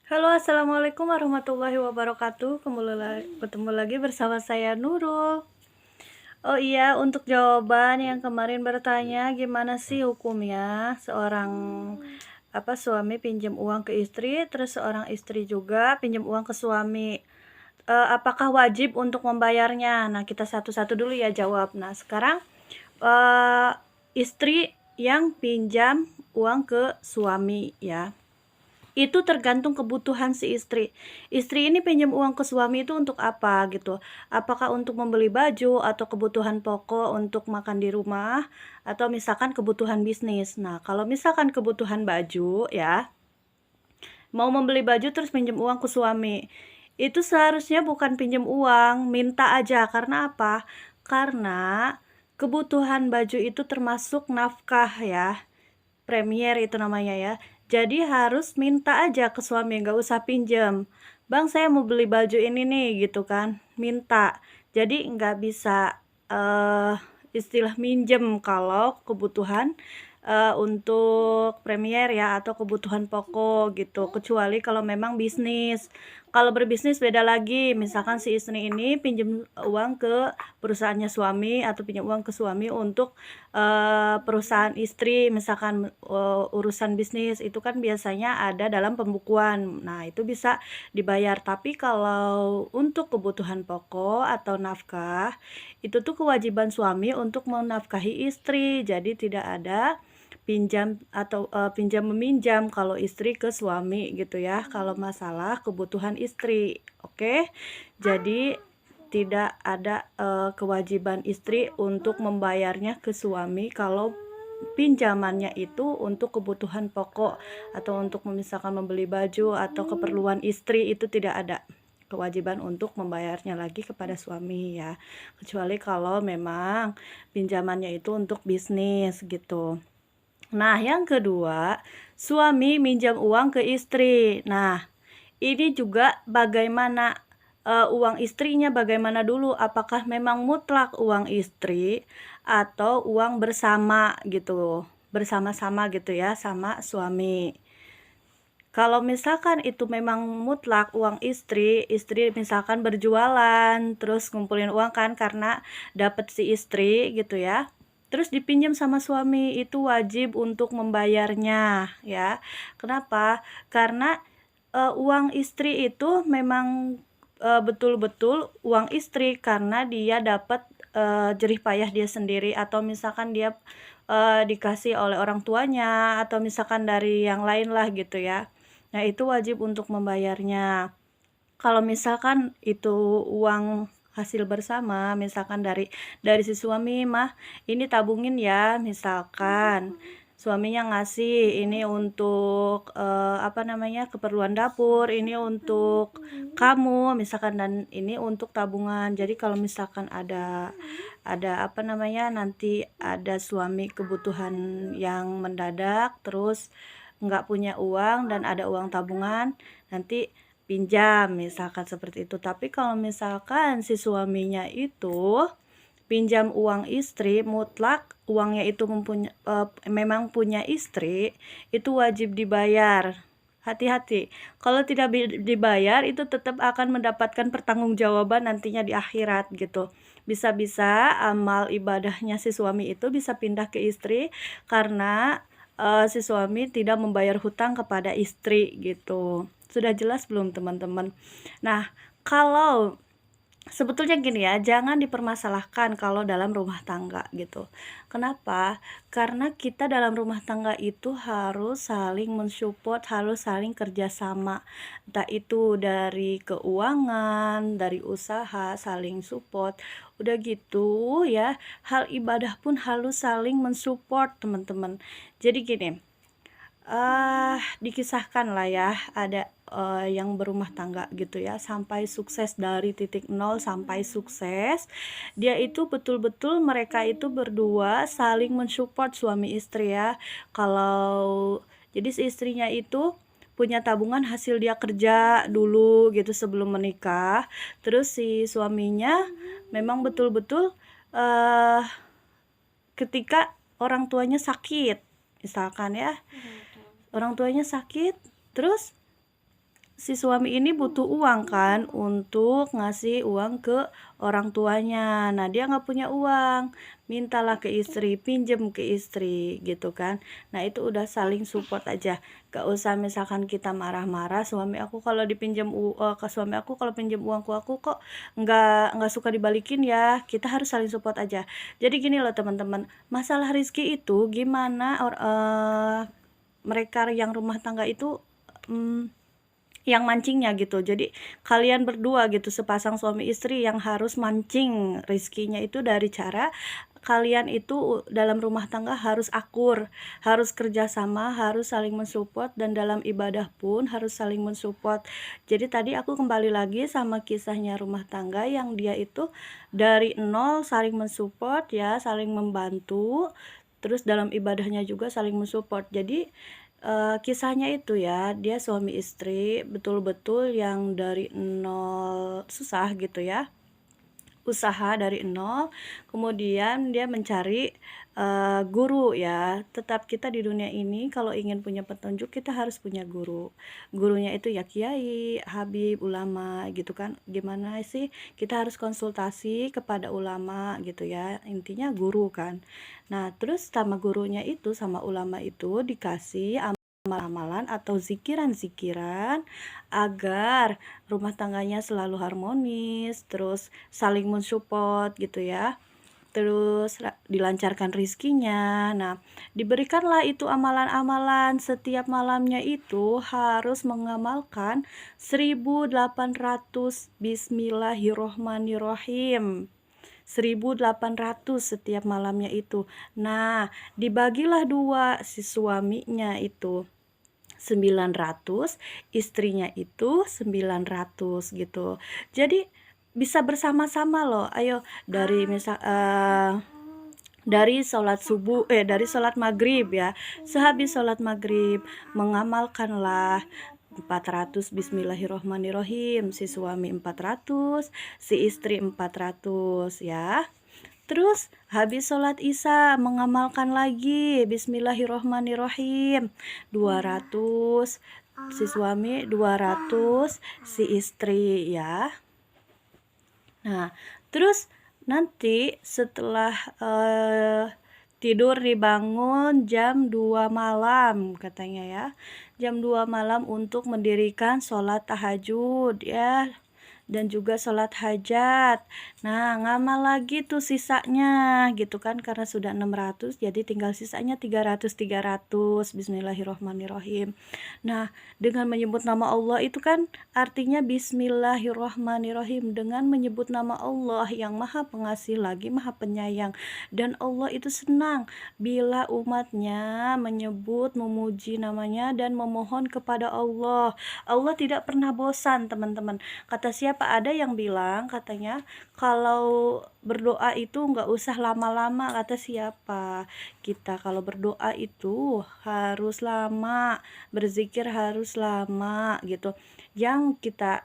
Halo, assalamualaikum warahmatullahi wabarakatuh. Ketemu lagi bersama saya Nurul. Oh iya, untuk jawaban yang kemarin bertanya, gimana sih hukumnya seorang suami pinjam uang ke istri, terus seorang istri juga pinjam uang ke suami. Apakah wajib untuk membayarnya? Nah, kita satu-satu dulu ya jawab. Nah, sekarang eh, istri yang pinjam uang ke suami ya. Itu tergantung kebutuhan si istri. Istri ini pinjam uang ke suami itu untuk apa gitu? Apakah untuk membeli baju atau kebutuhan pokok untuk makan di rumah atau misalkan kebutuhan bisnis. Nah, kalau misalkan kebutuhan baju ya, mau membeli baju terus pinjam uang ke suami. Itu seharusnya bukan pinjam uang, minta aja. Karena apa? Karena kebutuhan baju itu termasuk nafkah ya. Premier itu namanya ya. Jadi harus minta aja ke suami, nggak usah pinjam. Bang, saya mau beli baju ini nih, gitu kan. Minta. Jadi nggak bisa eh istilah minjem kalau kebutuhan untuk premier ya atau kebutuhan pokok gitu. Kecuali kalau memang bisnis. Kalau berbisnis beda lagi. Misalkan si istri ini pinjam uang ke perusahaannya suami atau pinjam uang ke suami untuk perusahaan istri, misalkan urusan bisnis itu kan biasanya ada dalam pembukuan. Nah, itu bisa dibayar. Tapi kalau untuk kebutuhan pokok atau nafkah, itu tuh kewajiban suami untuk menafkahi istri. Jadi tidak ada pinjam atau pinjam meminjam kalau istri ke suami gitu ya. Kalau masalah kebutuhan istri. Oke. Jadi tidak ada kewajiban istri untuk membayarnya ke suami kalau pinjamannya itu untuk kebutuhan pokok atau untuk misalkan membeli baju atau keperluan istri, itu tidak ada kewajiban untuk membayarnya lagi kepada suami ya, kecuali kalau memang pinjamannya itu untuk bisnis gitu. Nah, yang kedua, suami minjam uang ke istri. Nah, ini juga bagaimana uang istrinya bagaimana dulu, apakah memang mutlak uang istri atau uang bersama gitu, bersama-sama gitu ya sama suami. Kalau misalkan itu memang mutlak uang istri, istri misalkan berjualan, terus ngumpulin uang kan karena dapet si istri gitu ya. Terus dipinjam sama suami, itu wajib untuk membayarnya ya. Kenapa? Karena uang istri itu memang betul-betul uang istri karena dia dapat jerih payah dia sendiri atau misalkan dia dikasih oleh orang tuanya atau misalkan dari yang lain lah gitu ya. Nah, itu wajib untuk membayarnya. Kalau misalkan itu uang hasil bersama, misalkan dari si suami mah, ini tabungin ya, misalkan suaminya ngasih ini untuk keperluan dapur, ini untuk kamu misalkan, dan ini untuk tabungan. Jadi kalau misalkan nanti ada suami kebutuhan yang mendadak terus nggak punya uang dan ada uang tabungan, nanti pinjam misalkan seperti itu. Tapi kalau misalkan si suaminya itu pinjam uang istri, mutlak uangnya itu memang punya istri, itu wajib dibayar. Hati-hati, kalau tidak dibayar itu tetap akan mendapatkan pertanggungjawaban nantinya di akhirat gitu. Bisa-bisa amal ibadahnya si suami itu bisa pindah ke istri karena si suami tidak membayar hutang kepada istri gitu. Sudah jelas belum teman-teman? Nah, kalau sebetulnya gini ya, jangan dipermasalahkan kalau dalam rumah tangga gitu. Kenapa? Karena kita dalam rumah tangga itu harus saling mensupport, harus saling kerjasama. Entah itu dari keuangan, dari usaha, saling support. Udah gitu ya, hal ibadah pun harus saling mensupport teman-teman. Jadi gini, dikisahkan lah ya, ada yang berumah tangga gitu ya, sampai sukses dari titik nol sampai sukses. Dia itu betul-betul mereka itu berdua saling mensupport suami istri ya. Kalau jadi si istrinya itu punya tabungan hasil dia kerja dulu gitu sebelum menikah. Terus si suaminya memang betul-betul eh ketika orang tuanya sakit, misalkan ya, orang tuanya sakit, terus si suami ini butuh uang kan untuk ngasih uang ke orang tuanya. Nah, dia nggak punya uang, mintalah ke istri, pinjem ke istri gitu kan. Nah, itu udah saling support aja. Gak usah misalkan kita marah-marah, suami aku kalau dipinjam ke suami aku kalau pinjam uang ke aku kok nggak suka dibalikin ya. Kita harus saling support aja. Jadi gini loh teman-teman, masalah rezeki itu gimana mereka yang rumah tangga itu yang mancingnya gitu. Jadi kalian berdua gitu sepasang suami istri yang harus mancing rezekinya itu dari cara kalian itu dalam rumah tangga harus akur, harus kerjasama, harus saling mensupport, dan dalam ibadah pun harus saling mensupport. Jadi tadi aku kembali lagi sama kisahnya rumah tangga yang dia itu dari nol saling mensupport ya, saling membantu, terus dalam ibadahnya juga saling mensupport. Jadi kisahnya itu ya, dia suami istri betul-betul yang dari nol susah gitu ya, usaha dari nol, kemudian dia mencari guru ya. Tetap kita di dunia ini kalau ingin punya petunjuk kita harus punya guru. Gurunya itu ya kiai, habib, ulama gitu kan. Gimana sih? Kita harus konsultasi kepada ulama gitu ya. Intinya guru kan. Nah, terus sama gurunya itu sama ulama itu dikasih amalan atau zikiran-zikiran agar rumah tangganya selalu harmonis, terus saling mensupport gitu ya, terus dilancarkan rizkinya. Nah, diberikanlah itu amalan-amalan setiap malamnya itu harus mengamalkan 1800 Bismillahirrohmanirrohim, 1800 setiap malamnya itu. Nah, dibagilah dua, si suaminya itu 900, istrinya itu 900 gitu. Jadi bisa bersama-sama loh. Ayo dari sholat subuh dari sholat maghrib ya, sehabis sholat maghrib mengamalkanlah 400 Bismillahirrohmanirrohim, si suami 400, si istri 400 ya. Terus habis sholat isya mengamalkan lagi Bismillahirrohmanirrohim 200, si suami 200, si istri ya. Nah, terus nanti setelah tidur dibangun jam 2 malam katanya ya, jam 2 malam untuk mendirikan sholat tahajud ya, dan juga sholat hajat. Nah, ngamal lagi tuh sisanya gitu kan, karena sudah 600 jadi tinggal sisanya 300 Bismillahirrohmanirrohim. Nah, dengan menyebut nama Allah itu kan artinya Bismillahirrohmanirrohim, dengan menyebut nama Allah yang maha pengasih lagi maha penyayang. Dan Allah itu senang bila umatnya menyebut, memuji namanya dan memohon kepada Allah. Allah tidak pernah bosan teman-teman. Kata siapa, ada yang bilang katanya kalau berdoa itu nggak usah lama-lama. Kata siapa, kita kalau berdoa itu harus lama, berzikir harus lama gitu. Yang kita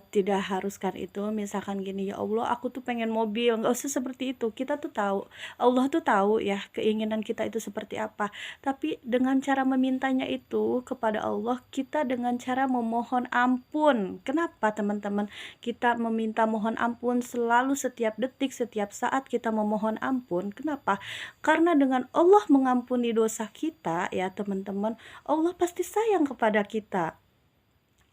tidak haruskan itu misalkan gini, ya Allah aku tuh pengen mobil, nggak usah seperti itu. Kita tuh tahu, Allah tuh tahu ya keinginan kita itu seperti apa, tapi dengan cara memintanya itu kepada Allah, kita dengan cara memohon ampun. Kenapa teman-teman kita meminta mohon ampun selalu, setiap detik, setiap saat kita memohon ampun? Kenapa? Karena dengan Allah mengampuni dosa kita ya teman-teman, Allah pasti sayang kepada kita.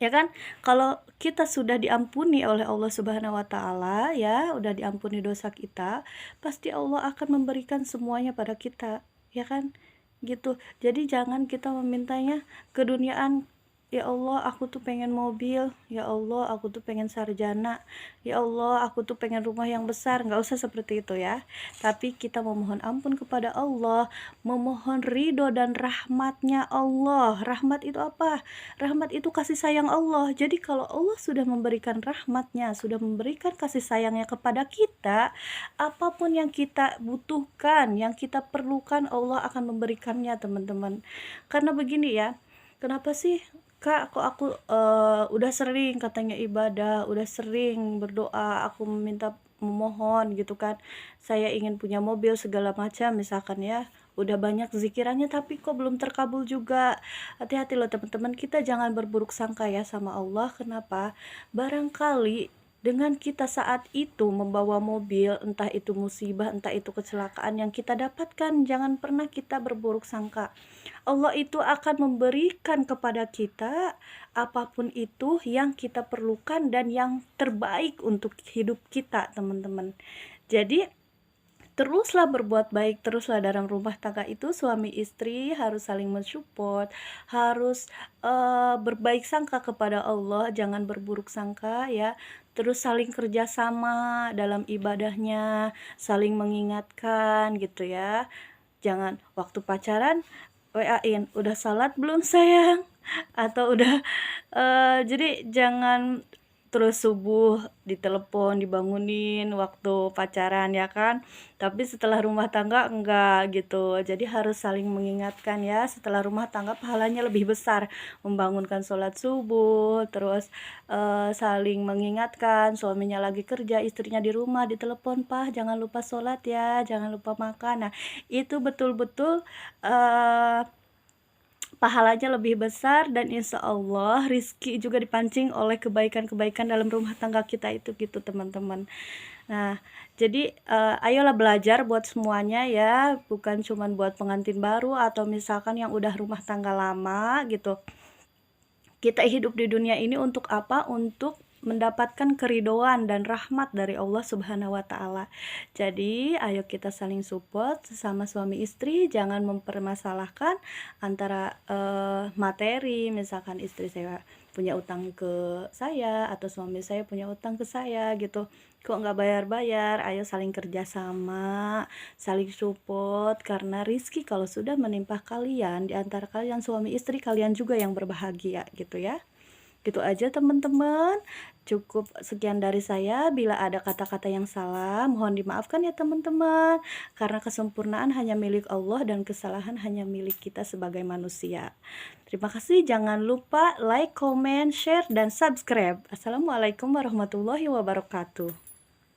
Ya kan, kalau kita sudah diampuni oleh Allah Subhanahu wa Ta'ala ya, udah diampuni dosa kita, pasti Allah akan memberikan semuanya pada kita, ya kan, gitu. Jadi jangan kita memintanya keduniaan. Ya Allah aku tuh pengen mobil, ya Allah aku tuh pengen sarjana, ya Allah aku tuh pengen rumah yang besar. Nggak usah seperti itu ya, tapi kita memohon ampun kepada Allah, memohon ridho dan rahmatnya Allah. Rahmat itu apa? Rahmat itu kasih sayang Allah. Jadi kalau Allah sudah memberikan rahmatnya, sudah memberikan kasih sayangnya kepada kita, apapun yang kita butuhkan, yang kita perlukan, Allah akan memberikannya teman-teman. Karena begini ya, kenapa sih Kak, kok aku udah sering katanya ibadah, udah sering berdoa, aku memohon gitu kan, saya ingin punya mobil segala macam misalkan ya, udah banyak zikirannya tapi kok belum terkabul juga. Hati-hati loh teman-teman, kita jangan berburuk sangka ya sama Allah. Kenapa? Barangkali dengan kita saat itu membawa mobil, entah itu musibah, entah itu kecelakaan yang kita dapatkan, jangan pernah kita berburuk sangka. Allah itu akan memberikan kepada kita apapun itu yang kita perlukan dan yang terbaik untuk hidup kita, teman-teman. Jadi teruslah berbuat baik, teruslah dalam rumah tangga itu suami istri harus saling mensupport, harus berbaik sangka kepada Allah, jangan berburuk sangka ya. Terus saling kerjasama dalam ibadahnya, saling mengingatkan gitu ya. Jangan waktu pacaran WA-in, udah salat belum sayang? Atau udah jadi jangan terus subuh ditelepon, dibangunin waktu pacaran ya kan, tapi setelah rumah tangga enggak gitu. Jadi harus saling mengingatkan ya, setelah rumah tangga pahalanya lebih besar, membangunkan sholat subuh, terus saling mengingatkan, suaminya lagi kerja, istrinya di rumah, ditelepon, "Pak, jangan lupa sholat ya, jangan lupa makan." Nah, itu betul-betul pahalanya lebih besar dan insya Allah rizki juga dipancing oleh kebaikan-kebaikan dalam rumah tangga kita itu gitu teman-teman. Nah, jadi ayolah belajar buat semuanya ya, bukan cuman buat pengantin baru atau misalkan yang udah rumah tangga lama gitu. Kita hidup di dunia ini untuk apa? Untuk mendapatkan keridhaan dan rahmat dari Allah Subhanahu wa taala. Jadi, ayo kita saling support sesama suami istri, jangan mempermasalahkan antara materi, misalkan istri saya punya utang ke saya atau suami saya punya utang ke saya gitu. Kok nggak bayar-bayar? Ayo saling kerjasama, saling support karena rizki kalau sudah menimpa kalian, di antara kalian suami istri, kalian juga yang berbahagia gitu ya. Gitu aja teman-teman, cukup sekian dari saya. Bila ada kata-kata yang salah mohon dimaafkan ya teman-teman, karena kesempurnaan hanya milik Allah dan kesalahan hanya milik kita sebagai manusia. Terima kasih, jangan lupa like, comment, share, dan subscribe. Assalamualaikum warahmatullahi wabarakatuh.